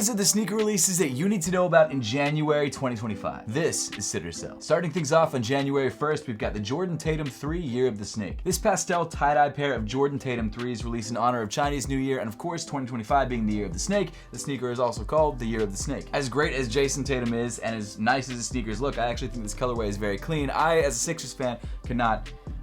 These are the sneaker releases that you need to know about in January 2025. This is Sit or Sell. Starting things off on January 1st, we've got the Jordan Tatum 3 Year of the Snake. This pastel tie-dye pair of Jordan Tatum 3s released in honor of Chinese New Year, and of course 2025 being the Year of the Snake, the sneaker is also called the Year of the Snake. As great as Jason Tatum is, and as nice as the sneakers look, I actually think this colorway is very clean. I, as a Sixers fan,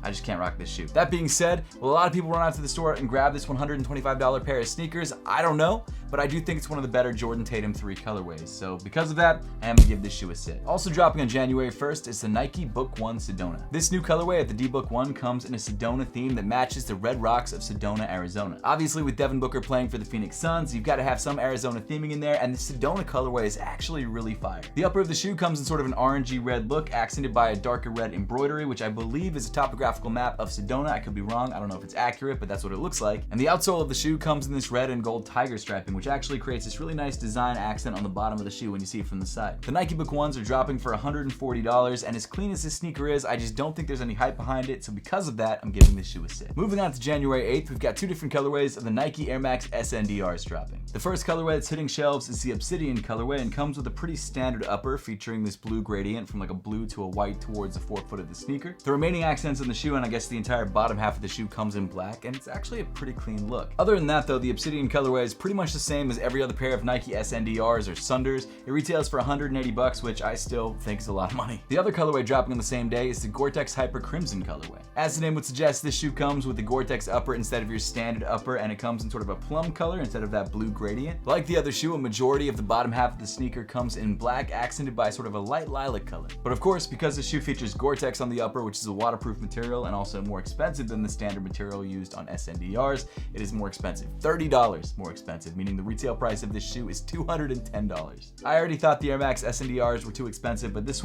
I just can't rock this shoe. That being said, will a lot of people run out to the store and grab this $125 pair of sneakers? I don't know, but I do think it's one of the better Jordan Tatum 3 colorways. So because of that, I am gonna give this shoe a sit. Also dropping on January 1st is the Nike Book 1 Sedona. This new colorway at the D Book 1 comes in a Sedona theme that matches the red rocks of Sedona, Arizona. Obviously, with Devin Booker playing for the Phoenix Suns, you've got to have some Arizona theming in there, and the Sedona colorway is actually really fire. The upper of the shoe comes in sort of an orangey red look, accented by a darker red embroidery, which I believe is a topographical map of Sedona. I could be wrong, I don't know if it's accurate, but that's what it looks like. And the outsole of the shoe comes in this red and gold tiger striping, which actually creates this really nice design accent on the bottom of the shoe when you see it from the side. The Nike Book 1s are dropping for $140, and as clean as this sneaker is, I just don't think there's any hype behind it, so because of that, I'm giving this shoe a sit. Moving on to January 8th, we've got two different colorways of the Nike Air Max SNDRs dropping. The first colorway that's hitting shelves is the Obsidian colorway and comes with a pretty standard upper featuring this blue gradient from like a blue to a white towards the forefoot of the sneaker. The remaining accents on the shoe, and I guess the entire bottom half of the shoe, comes in black, and it's actually a pretty clean look. Other than that though, the Obsidian colorway is pretty much the same as every other pair of Nike SNDRs or Sunders. It retails for $180, which I still think is a lot of money. The other colorway dropping on the same day is the Gore-Tex Hyper Crimson colorway. As the name would suggest, this shoe comes with the Gore-Tex upper instead of your standard upper, and it comes in sort of a plum color instead of that blue gradient. Like the other shoe, a majority of the bottom half of the sneaker comes in black, accented by sort of a light lilac color. But of course, because the shoe features Gore-Tex on the upper, which is a waterproof material and also more expensive than the standard material used on SNDRs, it is more expensive. $30 more expensive, meaning the retail price of this shoe is $210. I already thought the Air Max SNDRs were too expensive, but this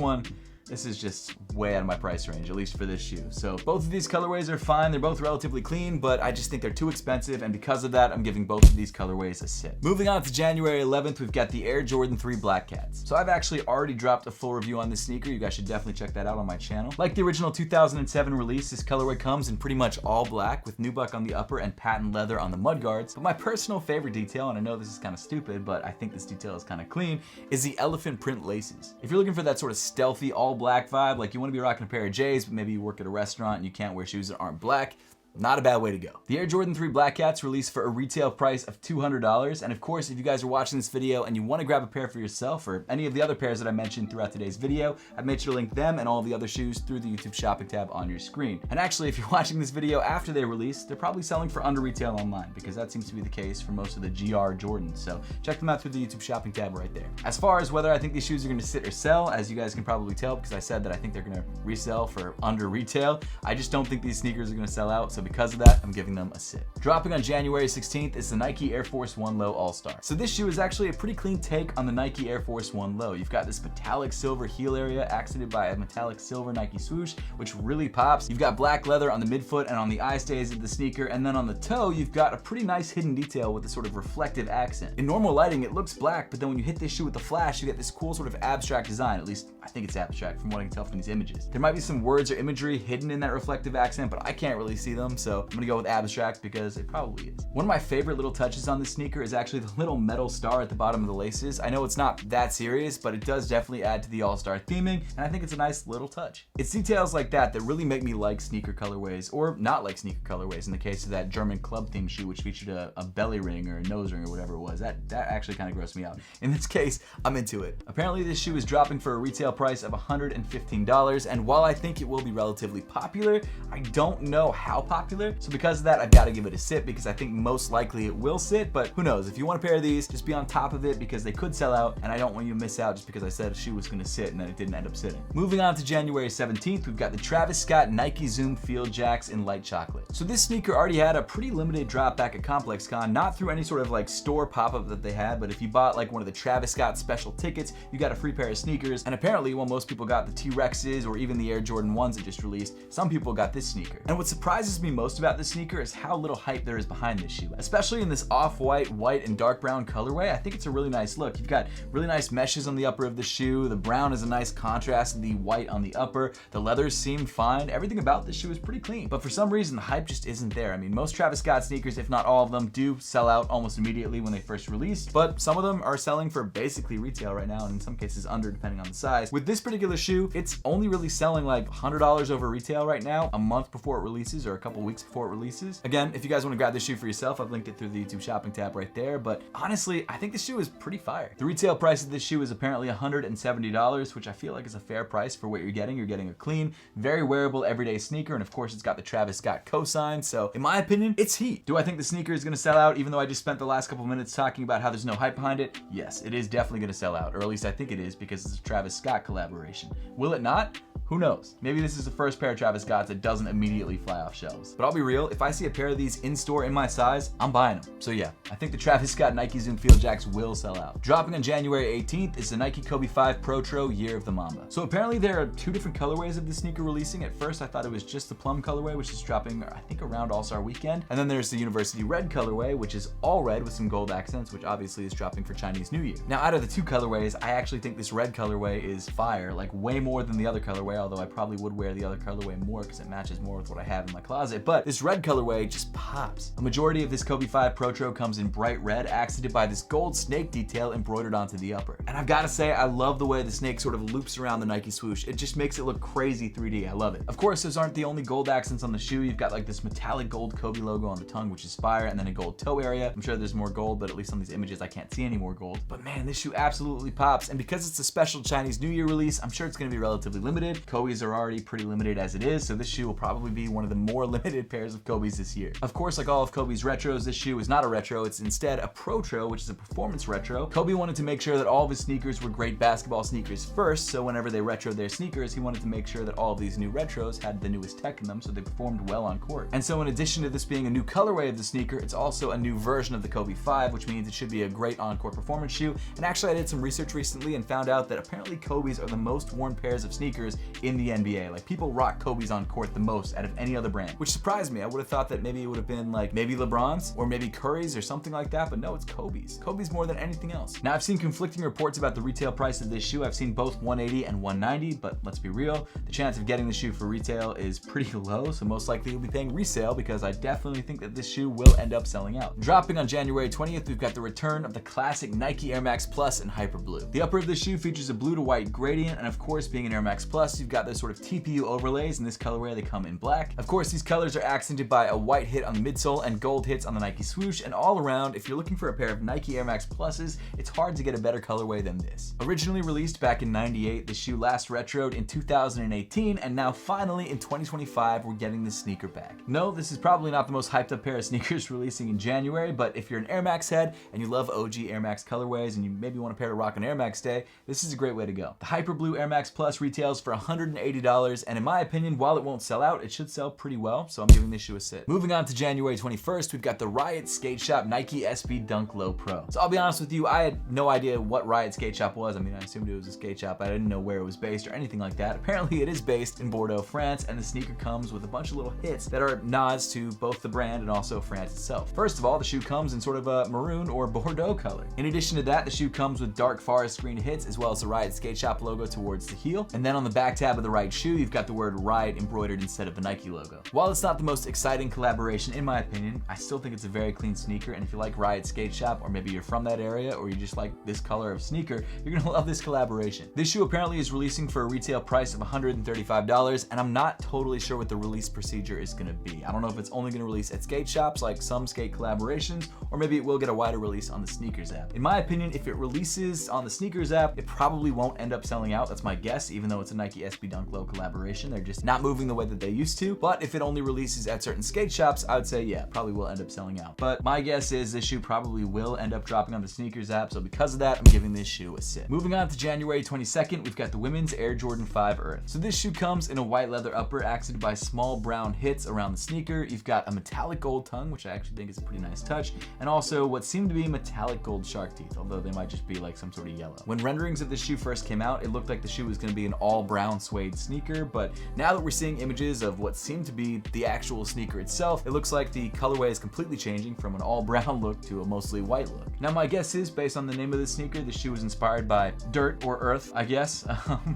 is just way out of my price range, at least for this shoe. So both of these colorways are fine. They're both relatively clean, but I just think they're too expensive, and because of that, I'm giving both of these colorways a sit. Moving on to January 11th, we've got the Air Jordan 3 Black Cats. So I've actually already dropped a full review on this sneaker. You guys should definitely check that out on my channel. Like the original 2007 release, this colorway comes in pretty much all black with nubuck on the upper and patent leather on the mudguards. But my personal favorite detail, and I know this is kind of stupid, but I think this detail is kind of clean, is the elephant print laces. If you're looking for that sort of stealthy all black vibe, like you want to be rocking a pair of J's, but maybe you work at a restaurant and you can't wear shoes that aren't black, not a bad way to go. The Air Jordan 3 Black Cats released for a retail price of $200, and of course, if you guys are watching this video and you want to grab a pair for yourself or any of the other pairs that I mentioned throughout today's video, I've made sure to link them and all of the other shoes through the YouTube shopping tab on your screen. And actually, if you're watching this video after they release, they're probably selling for under retail online, because that seems to be the case for most of the GR Jordans, so check them out through the YouTube shopping tab right there. As far as whether I think these shoes are going to sit or sell, as you guys can probably tell because I said that I think they're going to resell for under retail, I just don't think these sneakers are going to sell out, so because of that, I'm giving them a sit. Dropping on January 16th is the Nike Air Force 1 Low All-Star. So this shoe is actually a pretty clean take on the Nike Air Force 1 Low. You've got this metallic silver heel area accented by a metallic silver Nike swoosh, which really pops. You've got black leather on the midfoot and on the eye stays of the sneaker, and then on the toe, you've got a pretty nice hidden detail with a sort of reflective accent. In normal lighting, it looks black, but then when you hit this shoe with the flash, you get this cool sort of abstract design. At least I think it's abstract from what I can tell from these images. There might be some words or imagery hidden in that reflective accent, but I can't really see them, so I'm gonna go with abstract because it probably is. One of my favorite little touches on this sneaker is actually the little metal star at the bottom of the laces. I know it's not that serious, but it does definitely add to the all-star theming, and I think it's a nice little touch. It's details like that that really make me like sneaker colorways, or not like sneaker colorways in the case of that German club theme shoe which featured a belly ring or a nose ring or whatever it was. That actually kind of grossed me out. In this case, I'm into it. Apparently this shoe is dropping for a retail price of $115, and while I think it will be relatively popular, I don't know how popular, so because of that, I've got to give it a sit because I think most likely it will sit, but who knows? If you want a pair of these, just be on top of it because they could sell out, and I don't want you to miss out just because I said a shoe was going to sit and then it didn't end up sitting. Moving on to January 17th, we've got the Travis Scott Nike Zoom Field Jacks in light chocolate. So this sneaker already had a pretty limited drop back at ComplexCon, not through any sort of like store pop-up that they had, but if you bought like one of the Travis Scott special tickets, you got a free pair of sneakers, and apparently while most people got the T-Rexes or even the Air Jordan 1s that just released, some people got this sneaker. And what surprises me most about this sneaker is how little hype there is behind this shoe, especially in this off-white, white, and dark brown colorway. I think it's a really nice look. You've got really nice meshes on the upper of the shoe. The brown is a nice contrast to the white on the upper. The leathers seem fine. Everything about this shoe is pretty clean, but for some reason the hype just isn't there. I mean, most Travis Scott sneakers, if not all of them, do sell out almost immediately when they first release, but some of them are selling for basically retail right now, and in some cases under, depending on the size. With this particular shoe, it's only really selling like $100 over retail right now, a month before it releases or a couple weeks before it releases. Again, if you guys want to grab this shoe for yourself, I've linked it through the YouTube shopping tab right there, but honestly, I think this shoe is pretty fire. The retail price of this shoe is apparently $170, which I feel like is a fair price for what you're getting. You're getting a clean, very wearable everyday sneaker, and of course it's got the Travis Scott cosign, so in my opinion, it's heat. Do I think the sneaker is going to sell out even though I just spent the last couple minutes talking about how there's no hype behind it? Yes, it is definitely going to sell out, or at least I think it is, because it's a Travis Scott collaboration. Will it not? Who knows? Maybe this is the first pair of Travis Scotts that doesn't immediately fly off shelves. But I'll be real, if I see a pair of these in store in my size, I'm buying them. So yeah, I think the Travis Scott Nike Zoom Field Jacks will sell out. Dropping on January 18th is the Nike Kobe 5 Protro Year of the Mamba. So apparently there are two different colorways of the sneaker releasing. At first I thought it was just the plum colorway, which is dropping I think around All-Star weekend. And then there's the University Red colorway, which is all red with some gold accents, which obviously is dropping for Chinese New Year. Now out of the two colorways, I actually think this red colorway is fire, like way more than the other colorway, although I probably would wear the other colorway more because it matches more with what I have in my closet, but this red colorway just pops. A majority of this Kobe 5 Protro comes in bright red, accented by this gold snake detail embroidered onto the upper. And I've got to say, I love the way the snake sort of loops around the Nike swoosh. It just makes it look crazy 3D. I love it. Of course, those aren't the only gold accents on the shoe. You've got like this metallic gold Kobe logo on the tongue, which is fire, and then a gold toe area. I'm sure there's more gold, but at least on these images, I can't see any more gold. But man, this shoe absolutely pops. And because it's a special Chinese New Year release, I'm sure it's going to be relatively limited. Kobe's are already pretty limited as it is, so this shoe will probably be one of the more limited pairs of Kobe's this year. Of course, like all of Kobe's retros, this shoe is not a retro, it's instead a Protro, which is a performance retro. Kobe wanted to make sure that all of his sneakers were great basketball sneakers first, so whenever they retroed their sneakers, he wanted to make sure that all of these new retros had the newest tech in them, so they performed well on court. And so in addition to this being a new colorway of the sneaker, it's also a new version of the Kobe 5, which means it should be a great on-court performance shoe. And actually, I did some research recently and found out that apparently Kobe's are the most worn pairs of sneakers in the NBA. Like, people rock Kobe's on court the most out of any other brand, which surprised me. I would have thought that maybe it would have been like maybe LeBron's or maybe Curry's or something like that, but no, it's Kobe's. Kobe's more than anything else. Now, I've seen conflicting reports about the retail price of this shoe. I've seen both 180 and 190, but let's be real, the chance of getting the shoe for retail is pretty low, so most likely you'll be paying resale because I definitely think that this shoe will end up selling out. Dropping on January 20th, we've got the return of the classic Nike Air Max Plus in Hyper Blue. The upper of the shoe features a blue to white gradient, and of course, being an Air Max Plus, you've got those sort of TPU overlays in this colorway. They come in black. Of course, these colors are accented by a white hit on the midsole and gold hits on the Nike swoosh, and all around, if you're looking for a pair of Nike Air Max Pluses, it's hard to get a better colorway than this. Originally released back in '98, the shoe last retroed in 2018, and now finally in 2025, we're getting this sneaker back. No, this is probably not the most hyped up pair of sneakers releasing in January, but if you're an Air Max head and you love OG Air Max colorways and you maybe want a pair to rock on Air Max Day, this is a great way to go. The Hyper Blue Air Max Plus retails for $180, and in my opinion, while it won't sell out, it should sell pretty well, so I'm giving this shoe a sit. Moving on to January 21st, we've got the Riot Skate Shop Nike SB Dunk Low Pro. So I'll be honest with you, I had no idea what Riot Skate Shop was. I mean, I assumed it was a skate shop. I didn't know where it was based or anything like that. Apparently it is based in Bordeaux, France, and the sneaker comes with a bunch of little hits that are nods to both the brand and also France itself. First of all, the shoe comes in sort of a maroon or Bordeaux color. In addition to that, the shoe comes with dark forest green hits as well as the Riot Skate Shop logo towards the heel. And then on the back tab of the right shoe, you've got the word Riot embroidered instead of the Nike logo. While it's not the most exciting collaboration in my opinion, I still think it's a very clean sneaker, and if you like Riot Skate Shop, or maybe you're from that area, or you just like this color of sneaker, you're gonna love this collaboration. This shoe apparently is releasing for a retail price of $135, and I'm not totally sure what the release procedure is gonna be. I don't know if it's only gonna release at skate shops like some skate collaborations, or maybe it will get a wider release on the Sneakers app. In my opinion, if it releases on the Sneakers app, it probably won't end up selling out. That's my guess, even though it's a Nike SB Dunk Low collaboration. They're just not moving the way that they used to. But if it only releases at certain skate shops, I would say, yeah, probably will end up selling out. But my guess is this shoe probably will end up dropping on the Sneakers app, so because of that, I'm giving this shoe a sit. Moving on to January 22nd, we've got the women's Air Jordan 5 Earth. So this shoe comes in a white leather upper accented by small brown hits around the sneaker. You've got a metallic gold tongue, which I actually think is a pretty nice touch, and also what seem to be metallic gold shark teeth, although they might just be like some sort of yellow. When renderings of this shoe first came out, it looked like the shoe was going to be an all brown suede sneaker, but now that we're seeing images of what seem to be the actual sneaker itself, it looks like the colorway is completely changing from an all brown look to a mostly white look. Now my guess is, based on the name of the sneaker, the shoe was inspired by dirt or earth, I guess,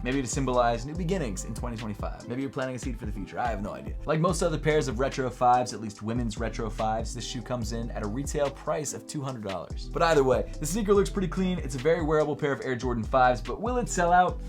maybe to symbolize new beginnings in 2025. Maybe you're planting a seed for the future, I have no idea. Like most other pairs of retro 5s, at least women's retro 5s, this shoe comes in at a retail price of $200. But either way, the sneaker looks pretty clean. It's a very wearable pair of Air Jordan 5s, but will it sell out?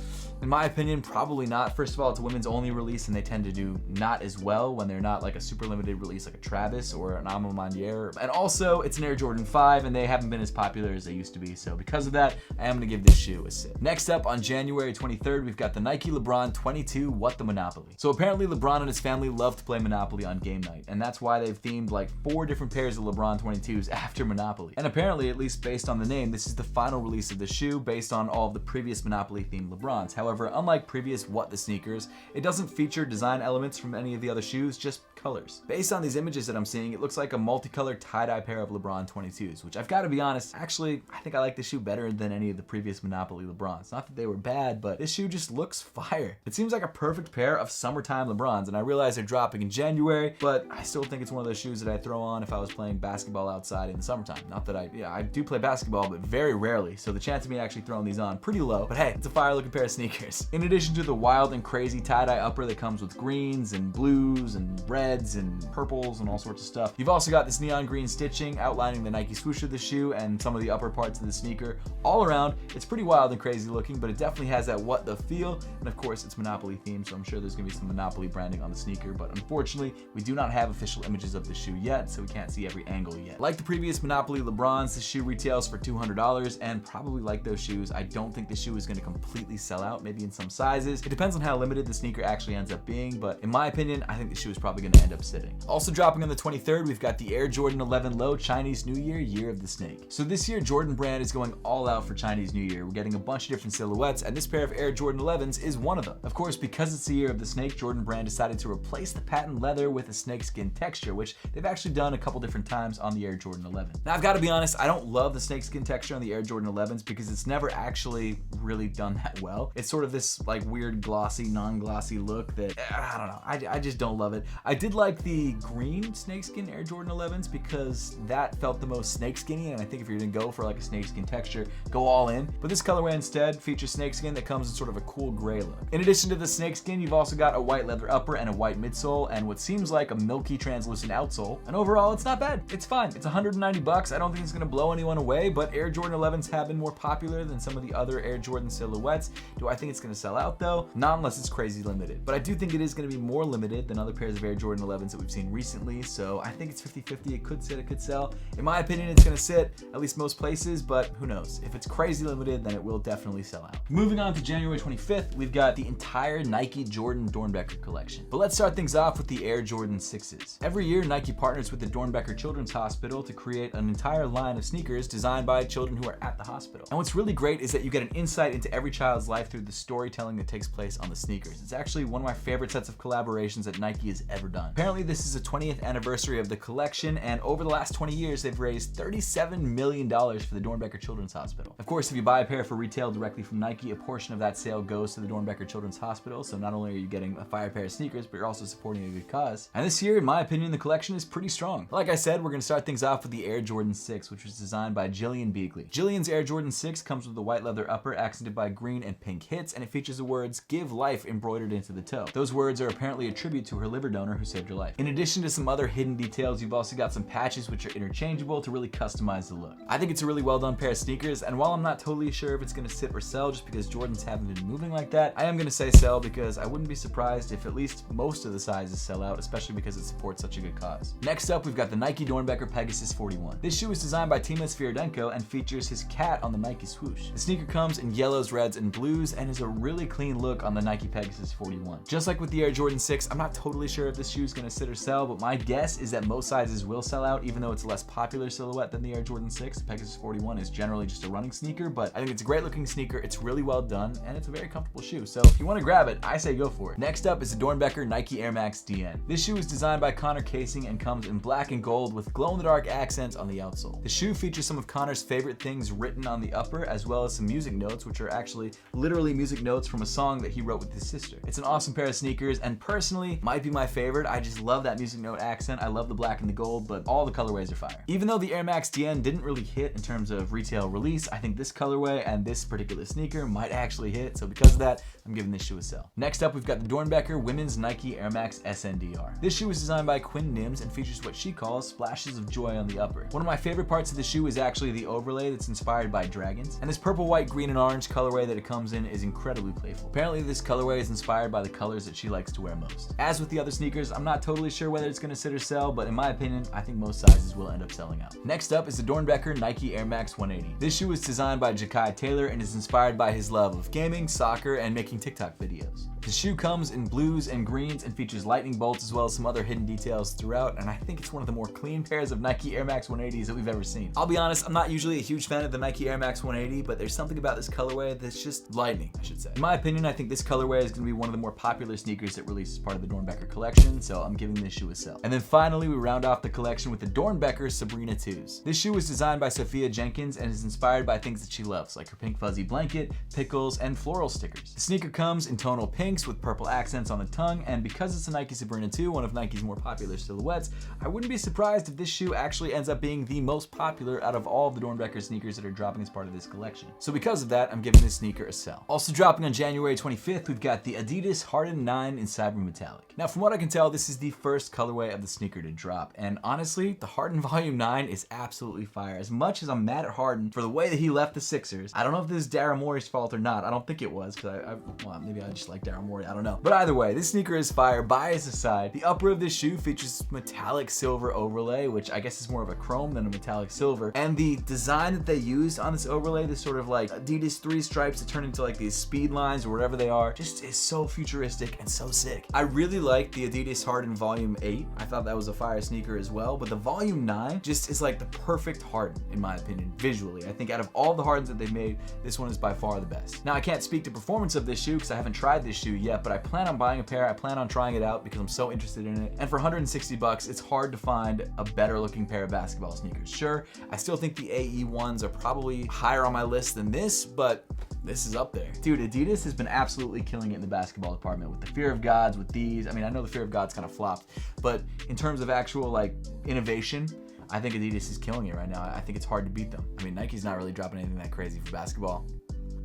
In my opinion, probably not. First of all, it's a women's only release and they tend to do not as well when they're not like a super limited release like a Travis or an Alma Mandier. And also, it's an Air Jordan 5 and they haven't been as popular as they used to be. So because of that, I am gonna give this shoe a sit. Next up, on January 23rd, we've got the Nike LeBron 22 What the Monopoly. So apparently LeBron and his family love to play Monopoly on game night. And that's why they've themed like 4 different pairs of LeBron 22s after Monopoly. And apparently, at least based on the name, this is the final release of the shoe based on all of the previous Monopoly themed LeBrons. However, unlike previous What the sneakers, it doesn't feature design elements from any of the other shoes, just colors. Based on these images that I'm seeing, it looks like a multicolored tie-dye pair of LeBron 22s, which I've got to be honest, actually, I think I like this shoe better than any of the previous Monopoly LeBrons. Not that they were bad, but this shoe just looks fire. It seems like a perfect pair of summertime LeBrons, and I realize they're dropping in January, but I still think it's one of those shoes that I'd throw on if I was playing basketball outside in the summertime. Not that I do play basketball, but very rarely, so the chance of me actually throwing these on pretty low, but hey, it's a fire looking pair of sneakers. In addition to the wild and crazy tie-dye upper that comes with greens and blues and reds and purples and all sorts of stuff, you've also got this neon green stitching outlining the Nike swoosh of the shoe and some of the upper parts of the sneaker. All around, it's pretty wild and crazy looking, but it definitely has that what the feel, and of course it's Monopoly themed, so I'm sure there's gonna be some Monopoly branding on the sneaker, but unfortunately we do not have official images of the shoe yet, so we can't see every angle yet. Like the previous Monopoly LeBrons, this shoe retails for $200, and probably like those shoes, I don't think the shoe is gonna completely sell out, maybe in some sizes. It depends on how limited the sneaker actually ends up being, but in my opinion, I think the shoe is probably gonna end up sitting. Also dropping on the 23rd, we've got the Air Jordan 11 Low Chinese New Year, Year of the Snake. So this year, Jordan Brand is going all out for Chinese New Year. We're getting a bunch of different silhouettes, and this pair of Air Jordan 11s is one of them. Of course, because it's the Year of the Snake, Jordan Brand decided to replace the patent leather with a snakeskin texture, which they've actually done a couple different times on the Air Jordan 11. Now, I've got to be honest, I don't love the snakeskin texture on the Air Jordan 11s because it's never actually really done that well. It's sort of this like weird glossy, non-glossy look that, I don't know, I just don't love it. I did like the green snakeskin Air Jordan 11s because that felt the most snakeskinny, and I think if you're gonna go for like a snakeskin texture, go all in. But this colorway instead features snakeskin that comes in sort of a cool gray look. In addition to the snakeskin, you've also got a white leather upper and a white midsole and what seems like a milky translucent outsole. And overall, it's not bad. It's fine. It's $190. I don't think it's gonna blow anyone away, but Air Jordan 11s have been more popular than some of the other Air Jordan silhouettes. Do I think it's gonna sell out though? Not unless it's crazy limited. But I do think it is gonna be more limited than other pairs of Air Jordan 11s that we've seen recently, so I think it's 50-50. It could sit, it could sell. In my opinion, it's gonna sit at least most places, but who knows? If it's crazy limited, then it will definitely sell out. Moving on to January 25th, we've got the entire Nike Jordan Dornbecker collection. But let's start things off with the Air Jordan 6s. Every year, Nike partners with the Dornbecker Children's Hospital to create an entire line of sneakers designed by children who are at the hospital. And what's really great is that you get an insight into every child's life through the storytelling that takes place on the sneakers. It's actually one of my favorite sets of collaborations that Nike has ever done. Apparently, this is the 20th anniversary of the collection, and over the last 20 years, they've raised $37 million for the Dornbecker Children's Hospital. Of course, if you buy a pair for retail directly from Nike, a portion of that sale goes to the Dornbecker Children's Hospital, so not only are you getting a fire pair of sneakers, but you're also supporting a good cause. And this year, in my opinion, the collection is pretty strong. Like I said, we're gonna start things off with the Air Jordan 6, which was designed by Jillian Beagley. Jillian's Air Jordan 6 comes with a white leather upper accented by green and pink hits, and it features the words "Give Life" embroidered into the toe. Those words are apparently a tribute to her liver donor who saved her life. In addition to some other hidden details, you've also got some patches which are interchangeable to really customize the look. I think it's a really well done pair of sneakers, and while I'm not totally sure if it's gonna sit or sell just because Jordans haven't been moving like that, I am gonna say sell because I wouldn't be surprised if at least most of the sizes sell out, especially because it supports such a good cause. Next up, we've got the Nike Dornbecker Pegasus 41. This shoe is designed by Timas Fiorenko and features his cat on the Nike swoosh. The sneaker comes in yellows, reds, and blues and is a really clean look on the Nike Pegasus 41. Just like with the Air Jordan 6, I'm not totally sure if this shoe is gonna sit or sell, but my guess is that most sizes will sell out, even though it's a less popular silhouette than the Air Jordan 6. The Pegasus 41 is generally just a running sneaker, but I think it's a great looking sneaker, it's really well done, and it's a very comfortable shoe. So if you wanna grab it, I say go for it. Next up is the Dornbecker Nike Air Max DN. This shoe is designed by Connor Casing and comes in black and gold with glow-in-the-dark accents on the outsole. The shoe features some of Connor's favorite things written on the upper, as well as some music notes, which are actually literally music notes from a song that he wrote with his sister. It's an awesome pair of sneakers, and personally, might be my favorite. I just love that music note accent. I love the black and the gold, but all the colorways are fire. Even though the Air Max DN didn't really hit in terms of retail release, I think this colorway and this particular sneaker might actually hit, so because of that, I'm giving this shoe a sell. Next up, we've got the Dornbecker Women's Nike Air Max SNDR. This shoe was designed by Quinn Nims and features what she calls splashes of joy on the upper. One of my favorite parts of the shoe is actually the overlay that's inspired by dragons, and this purple, white, green, and orange colorway that it comes in is incredibly playful. Apparently, this colorway is inspired by the colors that she likes to wear most. As with the other sneakers, I'm not totally sure whether it's going to sit or sell, but in my opinion, I think most sizes will end up selling out. Next up is the Dornbecker Nike Air Max 180. This shoe was designed by Jakai Taylor and is inspired by his love of gaming, soccer, and making TikTok videos. The shoe comes in blues and greens and features lightning bolts as well as some other hidden details throughout, and I think it's one of the more clean pairs of Nike Air Max 180s that we've ever seen. I'll be honest, I'm not usually a huge fan of the Nike Air Max 180, but there's something about this colorway that's just lightning, I should say. In my opinion, I think this colorway is going to be one of the more popular sneakers that released as part of the Dornbecker collection, so I'm giving this shoe a sell. And then finally, we round off the collection with the Dornbecker Sabrina 2s. This shoe was designed by Sophia Jenkins and is inspired by things that she loves, like her pink fuzzy blanket, pickles, and floral stickers. The sneaker comes in tonal pinks with purple accents on the tongue, and because it's a Nike Sabrina 2, one of Nike's more popular silhouettes, I wouldn't be surprised if this shoe actually ends up being the most popular out of all of the Dornbecker sneakers that are dropping as part of this collection. So because of that, I'm giving this sneaker a sell. Also dropping on January 25th, we've got the Adidas Harden 9 in Cyber Metallic. Now, from what I can tell, this is the first colorway of the sneaker to drop, and honestly, the Harden Volume 9 is absolutely fire. As much as I'm mad at Harden for the way that he left the Sixers, I don't know if this is Daryl Morey's fault or not. I don't think it was, because well, maybe I just like Daryl Morey, I don't know. But either way, this sneaker is fire. Bias aside, the upper of this shoe features metallic silver overlay, which I guess is more of a chrome than a metallic silver. And the design that they used on this overlay, this sort of like Adidas 3 stripes that turn into like these speed lines or whatever they are, just is so futuristic and so sick. I really like the Adidas Harden Volume 8. I thought that was a fire sneaker as well, but the Volume 9 just is like the perfect Harden, in my opinion, visually. I think out of all the Hardens that they've made, this one is by far the best. Now, I can't speak to performance of this shoe because I haven't tried this shoe yet, but I plan on buying a pair. I plan on trying it out because I'm so interested in it. And for $160, it's hard to find a better looking pair of basketball sneakers. Sure, I still think the AE ones are probably higher on my list than this, but this is up there. Dude, Adidas has been absolutely killing it in the basketball department with the Fear of Gods, with these. I mean, I know the Fear of Gods kind of flopped, but in terms of actual like innovation, I think Adidas is killing it right now. I think it's hard to beat them. I mean, Nike's not really dropping anything that crazy for basketball.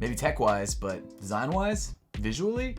Maybe tech-wise, but design-wise, visually,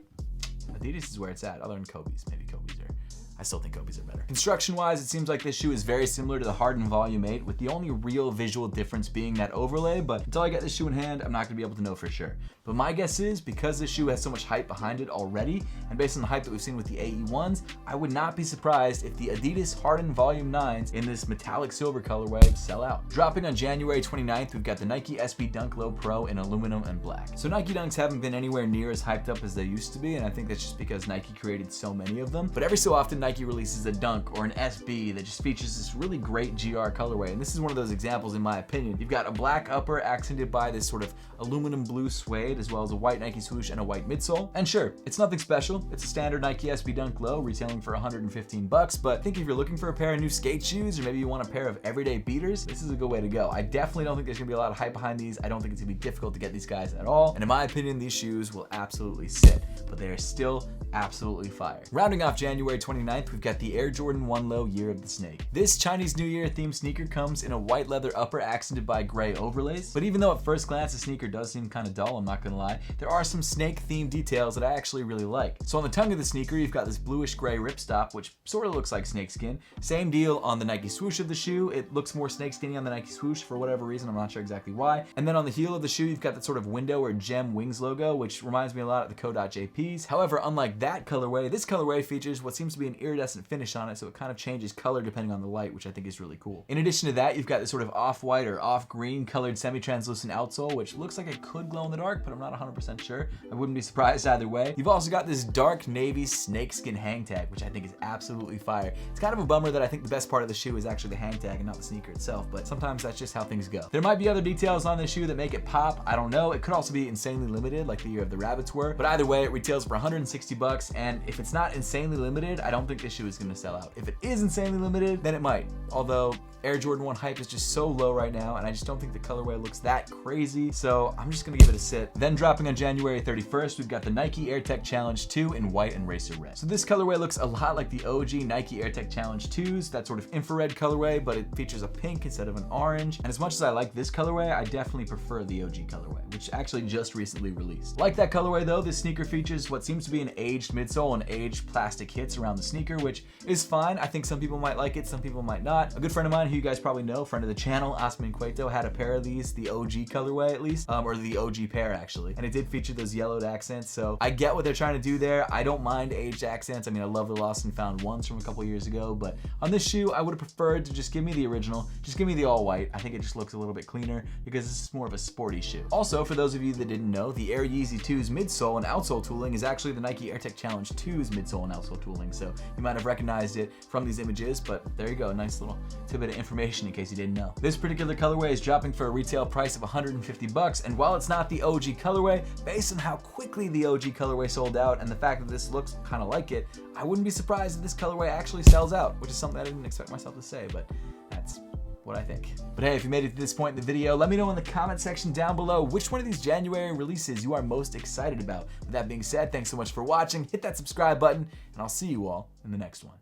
Adidas is where it's at, other than Kobe's. Maybe Kobe's are. I still think Kobe's are better. Construction-wise, it seems like this shoe is very similar to the Harden Volume 8, with the only real visual difference being that overlay, but until I get this shoe in hand, I'm not gonna be able to know for sure. But my guess is, because this shoe has so much hype behind it already, and based on the hype that we've seen with the AE ones, I would not be surprised if the Adidas Harden Volume 9s in this metallic silver colorway sell out. Dropping on January 29th, we've got the Nike SB Dunk Low Pro in aluminum and black. So Nike Dunks haven't been anywhere near as hyped up as they used to be, and I think that's just because Nike created so many of them. But every so often, Nike releases a Dunk or an SB that just features this really great GR colorway, and this is one of those examples in my opinion. You've got a black upper accented by this sort of aluminum blue suede, as well as a white Nike swoosh and a white midsole. And sure, it's nothing special. It's a standard Nike SB Dunk Low retailing for $115, but I think if you're looking for a pair of new skate shoes, or maybe you want a pair of everyday beaters, this is a good way to go. I definitely don't think there's gonna be a lot of hype behind these. I don't think it's gonna be difficult to get these guys at all, and in my opinion, these shoes will absolutely sit, but they are still absolutely fire. Rounding off January 29th, we've got the Air Jordan 1 Low Year of the Snake. This Chinese New Year themed sneaker comes in a white leather upper accented by gray overlays, but even though at first glance the sneaker does seem kind of dull, I'm not gonna lie, there are some snake themed details that I actually really like. So on the tongue of the sneaker, you've got this bluish gray ripstop, which sort of looks like snakeskin. Same deal on the Nike swoosh of the shoe. It looks more snakeskinny on the Nike swoosh for whatever reason, I'm not sure exactly why. And then on the heel of the shoe, you've got that sort of window or gem wings logo, which reminds me a lot of the Co.JPs. However, unlike that colorway, this colorway features what seems to be an iridescent finish on it, so it kind of changes color depending on the light, which I think is really cool. In addition to that, you've got this sort of off-white or off-green colored semi-translucent outsole, which looks like it could glow in the dark, but I'm not 100% sure. I wouldn't be surprised either way. You've also got this dark navy snakeskin hang tag, which I think is absolutely fire. It's kind of a bummer that I think the best part of the shoe is actually the hang tag and not the sneaker itself, but sometimes that's just how things go. There might be other details on this shoe that make it pop, I don't know. It could also be insanely limited, like the Year of the Rabbits were, but either way, it retails for $160, and if it's not insanely limited, I don't think think this shoe is going to sell out. If it is insanely limited, then it might. Although Air Jordan 1 hype is just so low right now, and I just don't think the colorway looks that crazy, so I'm just gonna give it a sit. Then dropping on January 31st, we've got the Nike Airtech Challenge 2 in white and racer red. So this colorway looks a lot like the OG Nike Airtech Challenge 2s, that sort of infrared colorway, but it features a pink instead of an orange. And as much as I like this colorway, I definitely prefer the OG colorway, which actually just recently released. Like that colorway though, this sneaker features what seems to be an aged midsole and aged plastic hits around the sneaker, which is fine. I think some people might like it, some people might not. A good friend of mine who you guys probably know, friend of the channel, Osman Cueto, had a pair of these, the OG colorway at least, or the OG pair actually, and it did feature those yellowed accents, so I get what they're trying to do there. I don't mind aged accents. I mean, I love the Lost and Found ones from a couple years ago, but on this shoe, I would have preferred to just give me the original, just give me the all white. I think it just looks a little bit cleaner because this is more of a sporty shoe. Also, for those of you that didn't know, the Air Yeezy 2's midsole and outsole tooling is actually the Nike Airtech Challenge 2's midsole and outsole tooling, so you might have recognized it from these images, but there you go, a nice little tidbit of information in case you didn't know. This particular colorway is dropping for a retail price of $150, and while it's not the OG colorway, based on how quickly the OG colorway sold out and the fact that this looks kind of like it, I wouldn't be surprised if this colorway actually sells out, which is something I didn't expect myself to say, but that's what I think. But hey, if you made it to this point in the video, let me know in the comment section down below which one of these January releases you are most excited about. With that being said, thanks so much for watching, hit that subscribe button, and I'll see you all in the next one.